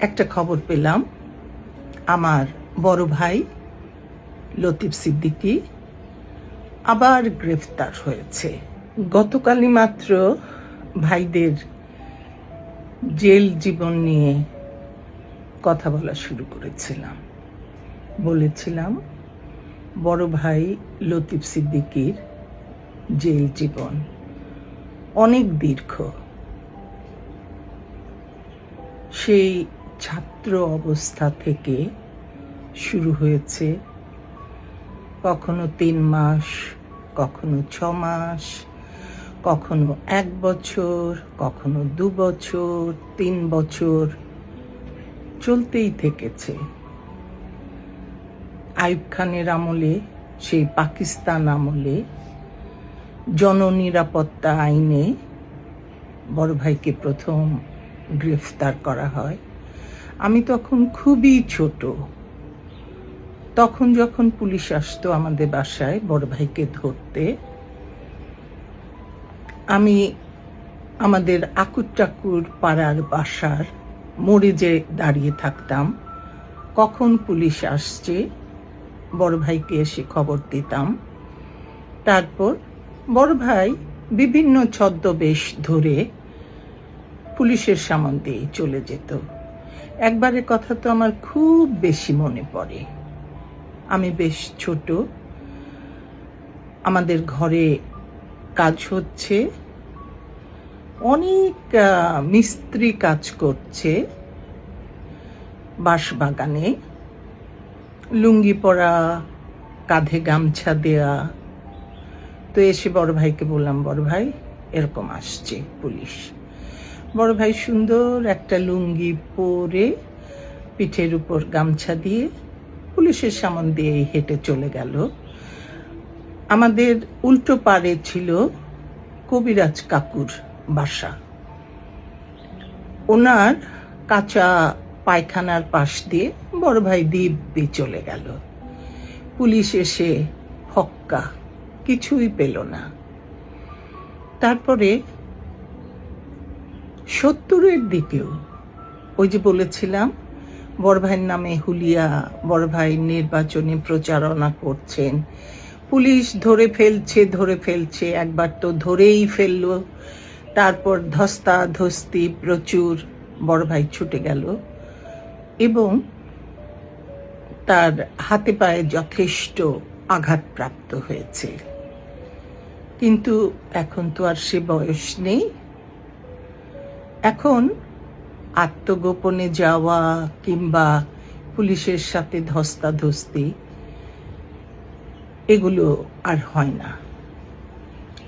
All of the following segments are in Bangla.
একটা খবর পেলাম, আমার বড় ভাই লতিফ সিদ্দিকী আবার গ্রেফতার হয়েছে। গতকালই মাত্র ভাইদের জেল জীবন নিয়ে কথা বলা শুরু করেছিলাম। বলেছিলাম বড় ভাই লতিফ সিদ্দিকীর জেল জীবন অনেক দীর্ঘ। সেই ছাত্র অবস্থা থেকে শুরু হয়েছে, কখনো 3 মাস, কখনো 6 মাস, কখনো 1 বছর, কখনো 2 বছর, 3 বছর চলতেই থেকেছে। আইয়ুব খানের আমলে, সেই পাকিস্তান আমলে জননিরাপত্তা আইনে বড় ভাইকে প্রথম গ্রেফতার করা হয়। আমি তখন খুবই ছোট। তখন যখন পুলিশ আসতো আমাদের বাসায় বড় ভাইকে ধরতে, আমি আমাদের আকুর টাকুর পাড়ার বাসার মোড়ে যে দাঁড়িয়ে থাকতাম, কখন পুলিশ আসছে বড় ভাইকে এসে খবর দিতাম। তারপর বড় ভাই বিভিন্ন ছদ্মবেশ ধরে পুলিশের সামনে দিয়ে চলে যেত। একবারের কথা তো আমার খুব বেশি মনে পড়ে। আমি বেশ ছোট, আমাদের ঘরে কাজ হচ্ছে, অনেক মিস্ত্রি কাজ করছে বাঁশবাগানে, লুঙ্গি পরা, কাঁধে গামছা দেয়া। তো এসে বড় ভাইকে বললাম, বড় ভাই এরকম আসছে পুলিশ। বড় ভাই সুন্দর একটা লুঙ্গি পরে পিঠের উপর গামছা দিয়ে পুলিশের সামনে দিয়ে হেঁটে চলে গেল। আমাদের উল্টো পাড়ে ছিল কবিরাজ কাকুর বাসা। ওনার কাঁচা পায়খানার পাশ দিয়ে বড় ভাই দিব্যি চলে গেল। পুলিশ এসে হক্কা, কিছুই পেল না। তারপরে 70-এর দিকেও ওই যে বলেছিলাম বড় ভাইয়ের নামে হুলিয়া, বড় ভাই নির্বাচনী প্রচারণা করছেন, পুলিশ ধরে ফেলছে, একবার তো ধরেই ফেললো। তারপর ধস্তাধস্তি প্রচুর, বড় ভাই ছুটে গেল এবং তার হাতে পায়ে যথেষ্ট আঘাতপ্রাপ্ত হয়েছে। কিন্তু এখন তো আর সে বয়স নেই। এখন আত্মগোপনে যাওয়া কিংবা পুলিশের সাথে ধস্তাধস্তি এগুলো আর হয় না।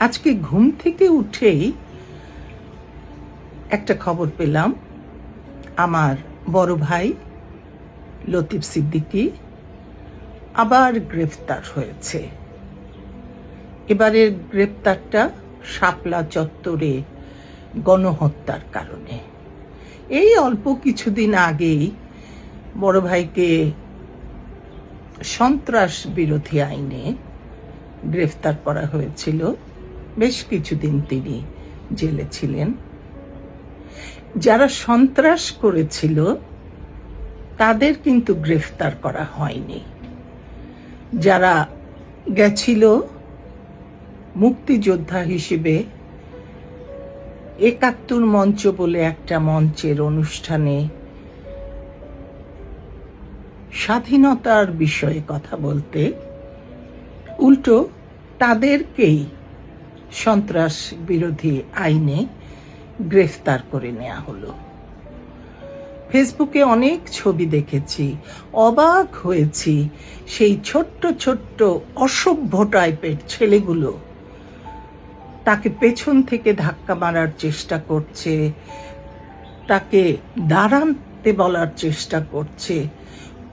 আজকে ঘুম থেকে উঠেই একটা খবর পেলাম, আমার বড় ভাই লতিফ সিদ্দিকী আবার গ্রেফতার হয়েছে। এবারের গ্রেফতারটা শাপলা চত্বরে গণহত্যার কারণে। এই অল্প কিছুদিন আগেই বড় ভাইকে সন্ত্রাস বিরোধী আইনে গ্রেফতার করা হয়েছিল। বেশ কিছুদিন তিনি জেলে ছিলেন। যারা সন্ত্রাস করেছিল তাদের কিন্তু গ্রেফতার করা হয়নি। যারা গেছিল মুক্তিযোদ্ধা হিসেবে ৭১ মঞ্চ বলে একটা মঞ্চের অনুষ্ঠানে স্বাধীনতার বিষয়ে কথা বলতে, উল্টো তাদেরকেই সন্ত্রাস বিরোধী আইনে গ্রেফতার করে নেওয়া হলো। ফেসবুকে অনেক ছবি দেখেছি, অবাক হয়েছি। সেই ছোট্ট ছোট্ট অসভ্য টাইপের ছেলেগুলো তাকে পেছন থেকে ধাক্কা মারার চেষ্টা করছে, তাকে দাঁড়াতে বলার চেষ্টা করছে।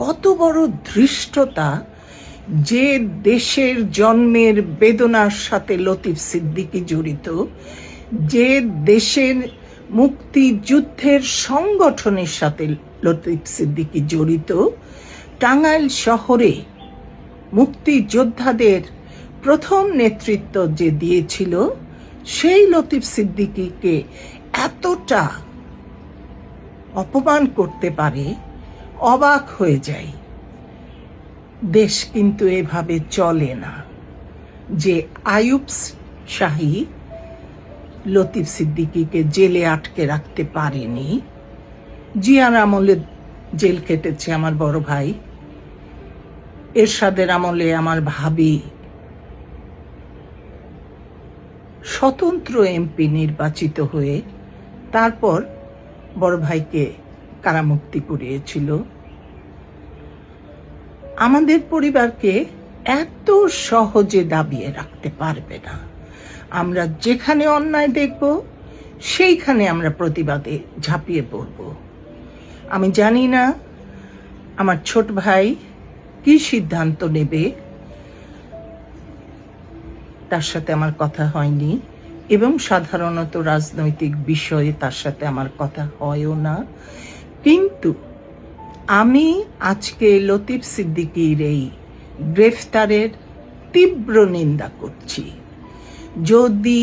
কত বড় ধৃষ্টতা! যে দেশের জন্মের বেদনার সাথে লতিফ সিদ্দিকী জড়িত, যে দেশের মুক্তিযুদ্ধের সংগঠনের সাথে লতিফ সিদ্দিকী জড়িত, টাঙ্গাইল শহরে মুক্তিযোদ্ধাদের প্রথম নেতৃত্ব যে দিয়েছিল, সেই লতিফ সিদ্দিকীকে এতটা অপমান করতে পারে, অবাক হয়ে যাই। দেশ কিন্তু এভাবে চলে না যে আইয়ুব শাহী লতিফ সিদ্দিকীকে জেলে আটকে রাখতে পারেনি। জিয়ার আমলে জেল কেটেছে আমার বড় ভাই, এরশাদের আমলে আমার ভাবি স্বতন্ত্র এমপি নির্বাচিত হয়ে তারপর বড় ভাইকে কারামুক্তি করিয়েছিল। আমাদের পরিবারকে এত সহজে দাবিয়ে রাখতে পারবে না। আমরা যেখানে অন্যায় দেখব সেইখানে আমরা প্রতিবাদে ঝাঁপিয়ে পড়ব। আমি জানি না আমার ছোট ভাই কি সিদ্ধান্ত নেবে, তার সাথে আমার কথা হয়নি এবং সাধারণত রাজনৈতিক বিষয়ে তার সাথে আমার কথা হয়ও না। কিন্তু আমি আজকে লতিফ সিদ্দিকীর এই গ্রেফতারের তীব্র নিন্দা করছি। যদি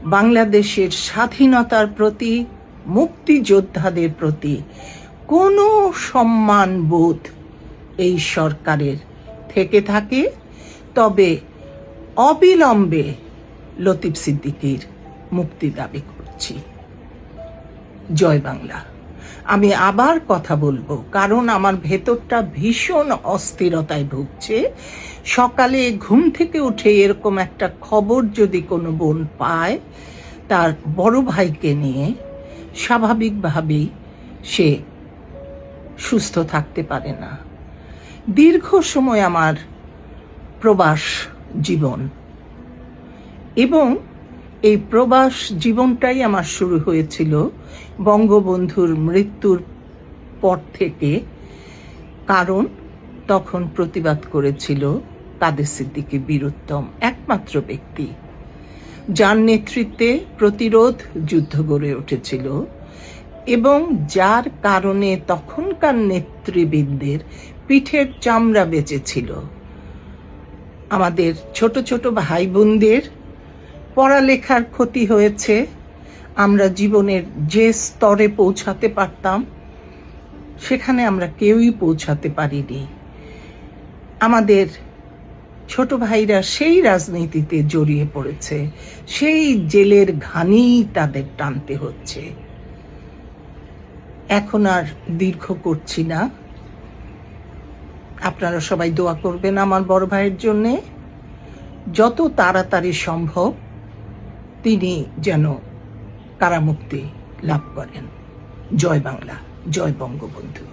বাংলাদেশের স্বাধীনতার প্রতি, মুক্তিযোদ্ধাদের প্রতি কোনো সম্মানবোধ এই সরকারের থেকে থাকে, তবে অবিলম্বে লতিফ সিদ্দিকীর মুক্তি দাবি করছি। জয় বাংলা। আমি আবার কথা বলবো, কারণ আমার ভেতরটা ভীষণ অস্থিরতায় ভুগছে। সকালে ঘুম থেকে উঠে এরকম একটা খবর যদি কোনো বোন পায় তার বড় ভাইকে নিয়ে, স্বাভাবিকভাবেই সে সুস্থ থাকতে পারে না। দীর্ঘ সময় আমার প্রবাস জীবন, এবং এই প্রবাস জীবনটাই আমার শুরু হয়েছিল বঙ্গবন্ধুর মৃত্যুর পর থেকে। কারণ তখন প্রতিবাদ করেছিল কাদের সিদ্দিকী বীরুত্তম, একমাত্র ব্যক্তি যার নেতৃত্বে প্রতিরোধ যুদ্ধ গড়ে উঠেছিল এবং যার কারণে তখনকার নেতৃবৃন্দের পিঠের চামড়া বেঁচেছিল। আমাদের ছোট ছোট ভাই বোনদের পড়ালেখার ক্ষতি হয়েছে। আমরা জীবনের যে স্তরে পৌঁছাতে পারতাম সেখানে আমরা কেউই পৌঁছাতে পারিনি। আমাদের ছোট ভাইরা সেই রাজনীতিতে জড়িয়ে পড়েছে, সেই জেলের ঘানি তাদের টানতে হচ্ছে। এখন আর দীর্ঘ করছি না। আপনারা সবাই দোয়া করবেন আমার বড় ভাইয়ের জন্যে, যত তাড়াতাড়ি সম্ভব তিনি যেন কারামুক্তি লাভ করেন। জয় বাংলা, জয় বঙ্গবন্ধু।